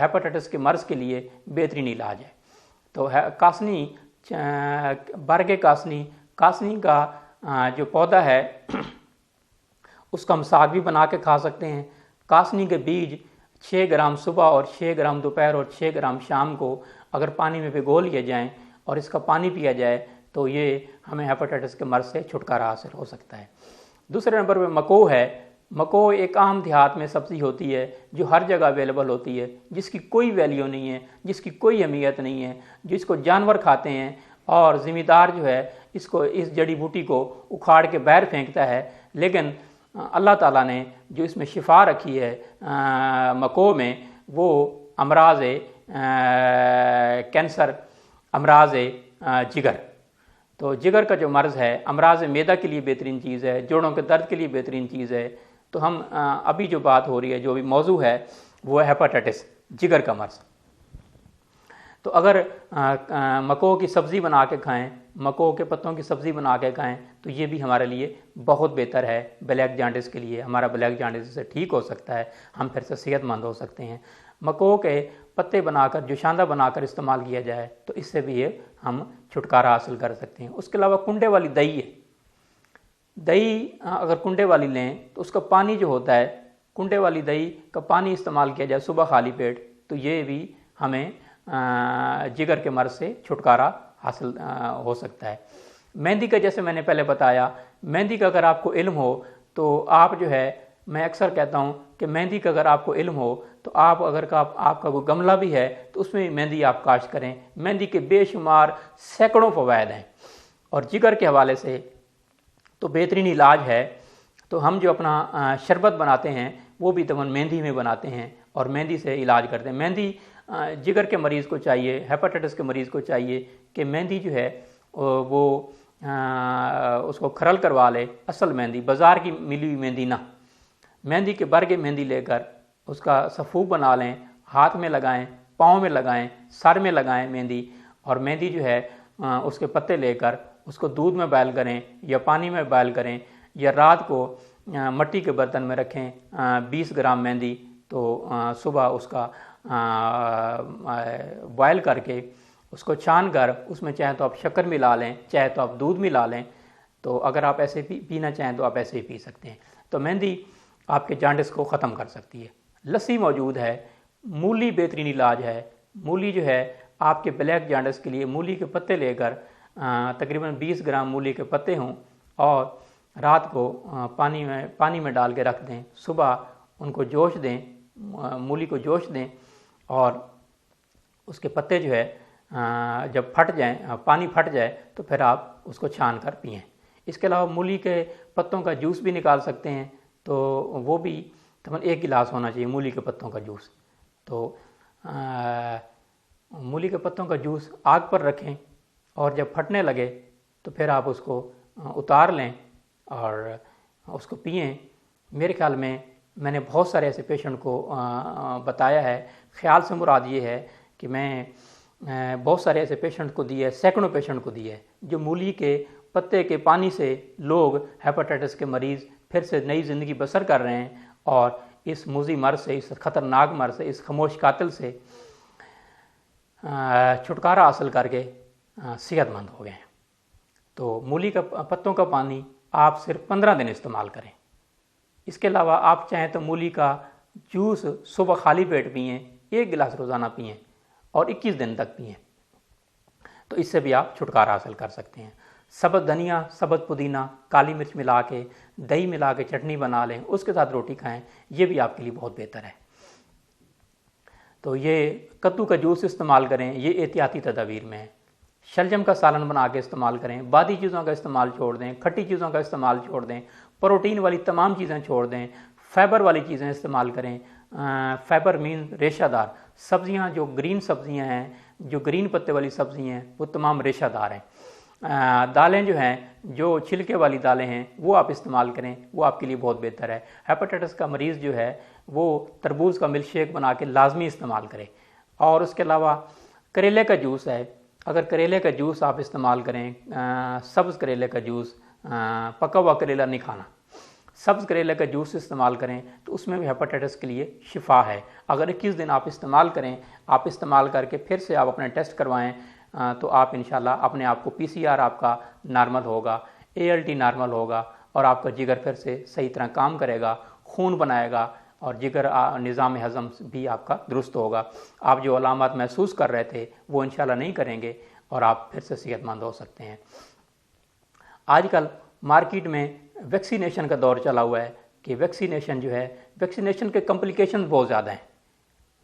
Hepatitis کے مرض کے لیے بہترین علاج ہے۔ تو کاسنی، برگ کاسنی، کاسنی کا جو پودا ہے اس کا ہم ساگ بھی بنا کے کھا سکتے ہیں۔ کاسنی کے بیج 6 گرام صبح اور 6 گرام دوپہر اور 6 گرام شام کو اگر پانی میں بھگو لیے جائیں اور اس کا پانی پیا جائے تو یہ ہمیں ہیپاٹائٹس کے مرض سے چھٹکارا حاصل ہو سکتا ہے۔ دوسرے نمبر پہ مکو ہے۔ مکو ایک عام دیہات میں سبزی ہوتی ہے جو ہر جگہ اویلیبل ہوتی ہے، جس کی کوئی ویلیو نہیں ہے، جس کی کوئی اہمیت نہیں ہے، جس کو جانور کھاتے ہیں، اور ذمہ دار جو ہے اس جڑی بوٹی کو اکھاڑ کے باہر پھینکتا ہے۔ لیکن اللہ تعالیٰ نے جو اس میں شفا رکھی ہے مکو میں، وہ امراض کینسر، امراض جگر، تو جگر کا جو مرض ہے، امراض معدہ کے لیے بہترین چیز ہے، جوڑوں کے درد کے لیے بہترین چیز ہے۔ تو ہم ابھی جو بات ہو رہی ہے، جو بھی موضوع ہے، وہ ہے ہیپاٹائٹس، جگر کا مرض۔ تو اگر مکو کی سبزی بنا کے کھائیں، مکو کے پتوں کی سبزی بنا کے کھائیں تو یہ بھی ہمارے لیے بہت بہتر ہے بلیک جانڈس کے لیے۔ ہمارا بلیک جانڈس سے ٹھیک ہو سکتا ہے، ہم پھر سے صحت مند ہو سکتے ہیں۔ مکو کے پتے بنا کر، جوشاندہ بنا کر استعمال کیا جائے تو اس سے بھی ہم چھٹکارا حاصل کر سکتے ہیں۔ اس کے علاوہ کنڈے والی دہی ہے۔ دہی اگر کنڈے والی لیں تو اس کا پانی جو ہوتا ہے، کنڈے والی دہی کا پانی استعمال کیا جائے صبح خالی پیٹ، تو یہ بھی ہمیں جگر کے مرض سے چھٹکارا حاصل ہو سکتا ہے۔ مہندی کا جیسے میں نے پہلے بتایا، مہندی کا اگر آپ کو علم ہو تو آپ جو ہے، میں اکثر کہتا ہوں کہ مہندی کا اگر آپ کو علم ہو تو آپ کا کوئی گملہ بھی ہے تو اس میں مہندی آپ کاشت کریں۔ مہندی کے بے شمار سینکڑوں فوائد ہیں، اور جگر کے حوالے سے تو بہترین علاج ہے۔ تو ہم جو اپنا شربت بناتے ہیں وہ بھی تمام مہندی میں بناتے ہیں اور مہندی سے علاج کرتے ہیں۔ مہندی جگر کے مریض کو چاہیے، ہیپاٹائٹس کے مریض کو چاہیے کہ مہندی جو ہے وہ اس کو کھرل کروا لے، اصل مہندی، بازار کی ملی ہوئی مہندی نہ، مہندی کے برگے مہندی لے کر اس کا صفوف بنا لیں، ہاتھ میں لگائیں، پاؤں میں لگائیں، سر میں لگائیں مہندی، اور مہندی جو ہے اس کے پتے لے کر اس کو دودھ میں بائل کریں یا پانی میں بائل کریں، یا رات کو مٹی کے برتن میں رکھیں 20 گرام مہندی، تو صبح اس کا بوائل کر کے اس کو چھان کر اس میں چاہیں تو آپ شکر ملا لیں، چاہے تو آپ دودھ ملا لیں، تو اگر آپ ایسے پینا چاہیں تو آپ ایسے ہی پی سکتے ہیں۔ تو مہندی آپ کے جانڈس کو ختم کر سکتی ہے۔ لسی موجود ہے، مولی بہترین علاج ہے۔ مولی جو ہے آپ کے بلیک جانڈس کے لیے، مولی کے پتے لے کر تقریباً 20 گرام مولی کے پتے ہوں اور رات کو پانی میں ڈال کے رکھ دیں، صبح ان کو جوش دیں، مولی کو جوش دیں، اور اس کے پتے جو ہے جب پھٹ جائیں، پانی پھٹ جائے تو پھر آپ اس کو چھان کر پئیں۔ اس کے علاوہ مولی کے پتوں کا جوس بھی نکال سکتے ہیں، تو وہ بھی تقریباً 1 گلاس ہونا چاہیے مولی کے پتوں کا جوس۔ تو مولی کے پتوں کا جوس آگ پر رکھیں اور جب پھٹنے لگے تو پھر آپ اس کو اتار لیں اور اس کو پئیں۔ میرے خیال میں نے بہت سارے ایسے پیشنٹ کو بتایا ہے، خیال سے مراد یہ ہے کہ میں بہت سارے ایسے پیشنٹ کو دی ہے، سینکڑوں پیشنٹ کو دی ہے، جو مولی کے پتے کے پانی سے لوگ ہیپاٹائٹس کے مریض پھر سے نئی زندگی بسر کر رہے ہیں، اور اس موذی مرض سے، اس خطرناک مرض سے، اس خاموش قاتل سے چھٹکارا حاصل کر کے صحت مند ہو گئے ہیں۔ تو مولی کا پتوں کا پانی آپ صرف 15 دن استعمال کریں۔ اس کے علاوہ آپ چاہیں تو مولی کا جوس صبح خالی پیٹ پئیں، 1 گلاس روزانہ پئیں اور 21 دن تک پئیں، تو اس سے بھی آپ چھٹکارا حاصل کر سکتے ہیں۔ سبز دھنیا، سبز پودینہ، کالی مرچ ملا کے، دہی ملا کے چٹنی بنا لیں، اس کے ساتھ روٹی کھائیں، یہ بھی آپ کے لیے بہت بہتر ہے۔ تو یہ کدو کا جوس استعمال کریں، یہ احتیاطی تدابیر میں ہے۔ شلجم کا سالن بنا کے استعمال کریں، بادی چیزوں کا استعمال چھوڑ دیں، کھٹی چیزوں کا استعمال چھوڑ دیں، پروٹین والی تمام چیزیں چھوڑ دیں، فائبر والی چیزیں استعمال کریں۔ فائبر مین ریشہ دار سبزیاں، جو گرین سبزیاں ہیں، جو گرین پتے والی سبزیاں ہیں، وہ تمام ریشہ دار ہیں۔ دالیں جو ہیں، جو چھلکے والی دالیں ہیں، وہ آپ استعمال کریں، وہ آپ کے لیے بہت بہتر ہے۔ ہیپاٹائٹس کا مریض جو ہے وہ تربوز کا ملک شیک بنا کے لازمی استعمال کرے۔ اور اس کے علاوہ کریلے کا جوس ہے، اگر کریلے کا جوس آپ استعمال کریں، سبز کریلے کا جوس، پکا ہوا کریلا نہیں کھانا، سبز کریلے کا جوس استعمال کریں تو اس میں بھی ہیپاٹائٹس کے لیے شفا ہے۔ اگر 21 دن آپ استعمال کریں، آپ استعمال کر کے پھر سے آپ اپنے ٹیسٹ کروائیں تو آپ انشاءاللہ اپنے آپ کو PCR آپ کا نارمل ہوگا، ALT نارمل ہوگا، اور آپ کا جگر پھر سے صحیح طرح کام کرے گا، خون بنائے گا، اور جگر نظام ہضم بھی آپ کا درست ہوگا۔ آپ جو علامات محسوس کر رہے تھے وہ انشاءاللہ نہیں کریں گے اور آپ پھر سے صحت مند ہو سکتے ہیں۔ آج کل مارکیٹ میں ویکسینیشن کا دور چلا ہوا ہے کہ ویکسینیشن جو ہے، ویکسینیشن کے کمپلیکیشن بہت زیادہ ہیں۔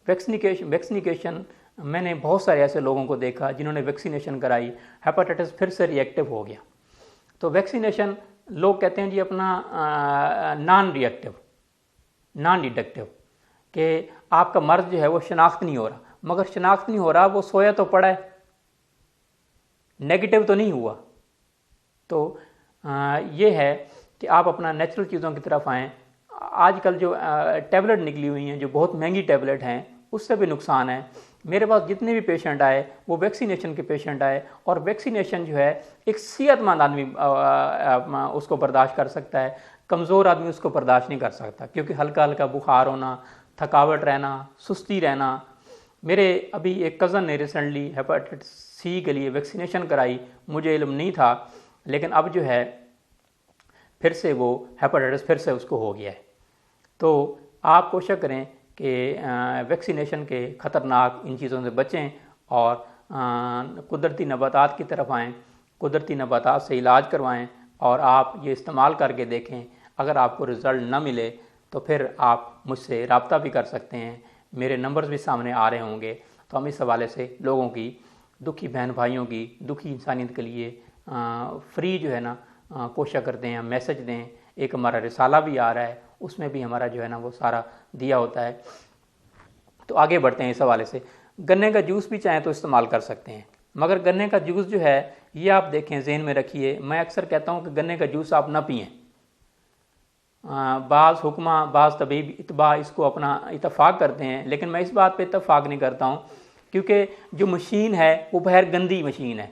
ویکسینیشن میں نے بہت سارے ایسے لوگوں کو دیکھا جنہوں نے ویکسینیشن کرائی، ہیپاٹائٹس پھر سے ری ایکٹیو ہو گیا۔ تو ویکسینیشن لوگ کہتے ہیں جی اپنا نان ڈیٹیکٹیو، کہ آپ کا مرض جو ہے وہ شناخت نہیں ہو رہا، مگر شناخت نہیں ہو رہا، وہ سویا تو پڑا ہے، نیگیٹو تو نہیں ہوا۔ تو یہ ہے کہ آپ اپنا نیچرل چیزوں کی طرف آئیں۔ آج کل جو ٹیبلٹ نکلی ہوئی ہیں جو بہت مہنگی ٹیبلٹ ہیں، اس سے بھی نقصان ہے۔ میرے پاس جتنے بھی پیشنٹ آئے وہ ویکسینیشن کے پیشنٹ آئے، اور ویکسینیشن جو ہے ایک صحت مند آدمی اس کو برداشت کر سکتا ہے، کمزور آدمی اس کو برداشت نہیں کر سکتا، کیونکہ ہلکا ہلکا بخار ہونا، تھکاوٹ رہنا، سستی رہنا۔ میرے ابھی ایک کزن نے ریسنٹلی ہیپاٹائٹس C کے لیے ویکسینیشن کرائی، مجھے علم نہیں تھا، لیکن اب جو ہے پھر سے وہ ہیپاٹائٹس پھر سے اس کو ہو گیا ہے۔ تو آپ کوشش کریں کہ ویکسینیشن کے خطرناک ان چیزوں سے بچیں اور قدرتی نباتات کی طرف آئیں، قدرتی نباتات سے علاج کروائیں، اور آپ یہ استعمال کر کے دیکھیں۔ اگر آپ کو رزلٹ نہ ملے تو پھر آپ مجھ سے رابطہ بھی کر سکتے ہیں، میرے نمبرز بھی سامنے آ رہے ہوں گے، تو ہم اس حوالے سے لوگوں کی، دکھی بہن بھائیوں کی، دکھی انسانیت کے لیے فری جو ہے نا کوشش کرتے ہیں، میسج دیں۔ ایک ہمارا رسالہ بھی آ رہا ہے، اس میں بھی ہمارا جو ہے نا وہ سارا دیا ہوتا ہے۔ تو آگے بڑھتے ہیں اس حوالے سے۔ گنے کا جوس بھی چاہیں تو استعمال کر سکتے ہیں، مگر گنے کا جوس جو ہے یہ آپ دیکھیں، ذہن میں رکھیے، میں اکثر کہتا ہوں کہ گنے کا جوس آپ نہ پئیں۔ بعض حکمہ، بعض طبیب اتباع اس کو اپنا اتفاق کرتے ہیں، لیکن میں اس بات پہ اتفاق نہیں کرتا ہوں، کیونکہ جو مشین ہے وہ بہر گندی مشین ہے،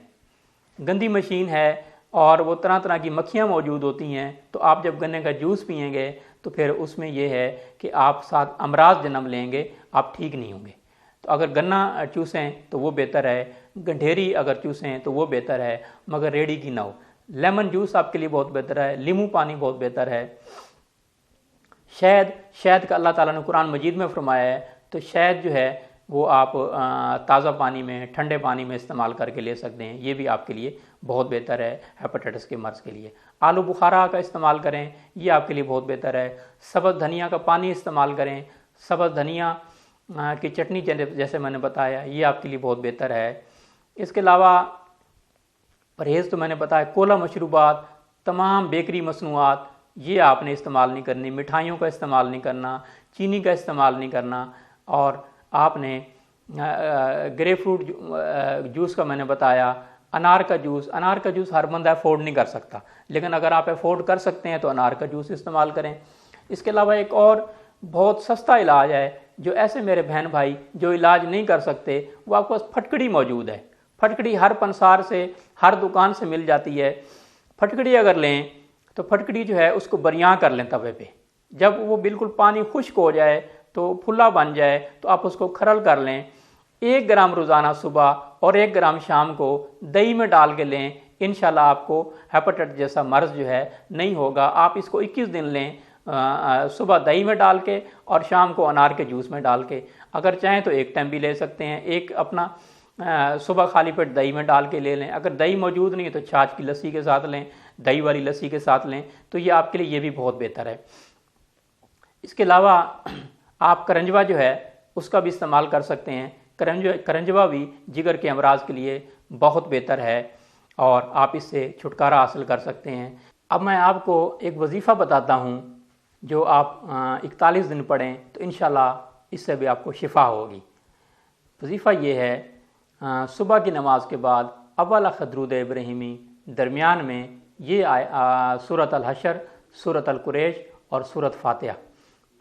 گندی مشین ہے، اور وہ طرح طرح کی مکھیاں موجود ہوتی ہیں۔ تو آپ جب گنے کا جوس پئیں گے تو پھر اس میں یہ ہے کہ آپ ساتھ امراض جنم لیں گے، آپ ٹھیک نہیں ہوں گے۔ تو اگر گنا چوسیں تو وہ بہتر ہے، گنڈھیری اگر چوسیں تو وہ بہتر ہے، مگر ریڑھی کی نہ ہو۔ لیمن جوس آپ کے لیے بہت بہتر ہے، لیمو پانی بہت بہتر ہے۔ شہد کا اللہ تعالیٰ نے قرآن مجید میں فرمایا ہے، تو شہد جو ہے وہ آپ تازہ پانی میں، ٹھنڈے پانی میں استعمال کر کے لے سکتے ہیں، یہ بھی آپ کے لیے بہت بہتر ہے ہیپاٹائٹس کے مرض کے لیے۔ آلو بخارا کا استعمال کریں، یہ آپ کے لیے بہت بہتر ہے۔ سبز دھنیا کا پانی استعمال کریں، سبز دھنیا کی چٹنی جیسے میں نے بتایا، یہ آپ کے لیے بہت بہتر ہے۔ اس کے علاوہ پرہیز تو میں نے بتایا، کولا مشروبات، تمام بیکری مصنوعات یہ آپ نے استعمال نہیں کرنی، مٹھائیوں کا استعمال نہیں کرنا، چینی کا استعمال نہیں کرنا، اور آپ نے گریپ فروٹ جوس کا میں نے بتایا، انار کا جوس ہر بندہ افورڈ نہیں کر سکتا، لیکن اگر آپ افورڈ کر سکتے ہیں تو انار کا جوس استعمال کریں۔ اس کے علاوہ ایک اور بہت سستا علاج ہے، جو ایسے میرے بہن بھائی جو علاج نہیں کر سکتے، وہ آپ کے پاس پھٹکڑی موجود ہے۔ پھٹکڑی ہر پنسار سے، ہر دکان سے مل جاتی ہے۔ پھٹکڑی اگر لیں تو پھٹکڑی جو ہے اس کو بریاں کر لیں توے پہ، جب وہ بالکل پانی خشک ہو جائے تو پھلا بن جائے تو آپ اس کو کھرل کر لیں۔ 1 گرام روزانہ صبح اور 1 گرام شام کو دہی میں ڈال کے لیں، انشاءاللہ آپ کو ہیپاٹائٹس جیسا مرض جو ہے نہیں ہوگا۔ آپ اس کو 21 دن لیں، صبح دہی میں ڈال کے اور شام کو انار کے جوس میں ڈال کے۔ اگر چاہیں تو ایک ٹائم بھی لے سکتے ہیں، ایک اپنا صبح خالی پیٹ دہی میں ڈال کے لے لیں۔ اگر دہی موجود نہیں ہے تو چھاچھ کی لسی کے ساتھ لیں، دہی والی لسی کے ساتھ لیں، تو یہ آپ کے لیے یہ بھی بہت بہتر ہے۔ اس کے علاوہ آپ کرنجوا جو ہے اس کا بھی استعمال کر سکتے ہیں۔ کرنجوا بھی جگر کے امراض کے لیے بہت بہتر ہے، اور آپ اس سے چھٹکارا حاصل کر سکتے ہیں۔ اب میں آپ کو ایک وظیفہ بتاتا ہوں، جو آپ 41 دن پڑھیں تو انشاءاللہ اس سے بھی آپ کو شفا ہوگی۔ وظیفہ یہ ہے، صبح کی نماز کے بعد اول درود ابراہیمی، درمیان میں یہ سورۃ الحشر، سورۃ القریش اور سورۃ فاتحہ،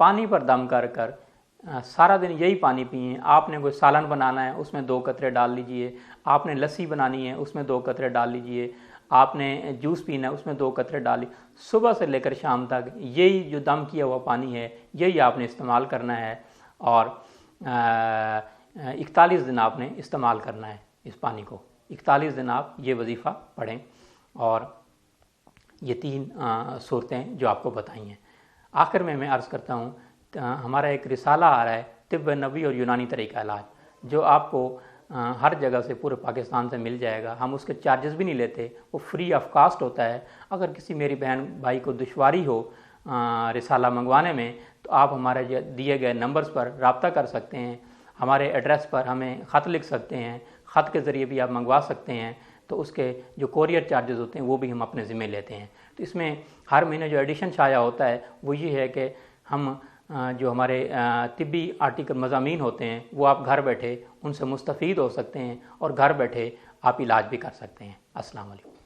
پانی پر دم کر کر سارا دن یہی پانی پئیں۔ آپ نے کوئی سالن بنانا ہے اس میں 2 قطرے ڈال لیجئے، آپ نے لسی بنانی ہے اس میں 2 قطرے ڈال لیجئے، آپ نے جوس پینا ہے اس میں 2 قطرے ڈالی، صبح سے لے کر شام تک یہی جو دم کیا ہوا پانی ہے یہی آپ نے استعمال کرنا ہے، اور 41 دن آپ نے استعمال کرنا ہے اس پانی کو۔ 41 دن آپ یہ وظیفہ پڑھیں، اور یہ 3 صورتیں جو آپ کو بتائی ہیں۔ آخر میں عرض کرتا ہوں، ہمارا ایک رسالہ آ رہا ہے طب نبوی اور یونانی طریقہ علاج، جو آپ کو ہر جگہ سے پورے پاکستان سے مل جائے گا۔ ہم اس کے چارجز بھی نہیں لیتے، وہ فری آف کاسٹ ہوتا ہے۔ اگر کسی میری بہن بھائی کو دشواری ہو رسالہ منگوانے میں تو آپ ہمارے دیے گئے نمبرز پر رابطہ کر سکتے ہیں، ہمارے ایڈریس پر ہمیں خط لکھ سکتے ہیں، خط کے ذریعے بھی آپ منگوا سکتے ہیں، تو اس کے جو کوریئر چارجز ہوتے ہیں وہ بھی ہم اپنے ذمہ لیتے ہیں۔ تو اس میں ہر مہینے جو ایڈیشن شائع ہوتا ہے وہ یہ ہے کہ ہم جو ہمارے طبی آرٹیکل مضامین ہوتے ہیں وہ آپ گھر بیٹھے ان سے مستفید ہو سکتے ہیں، اور گھر بیٹھے آپ علاج بھی کر سکتے ہیں۔ السلام علیکم۔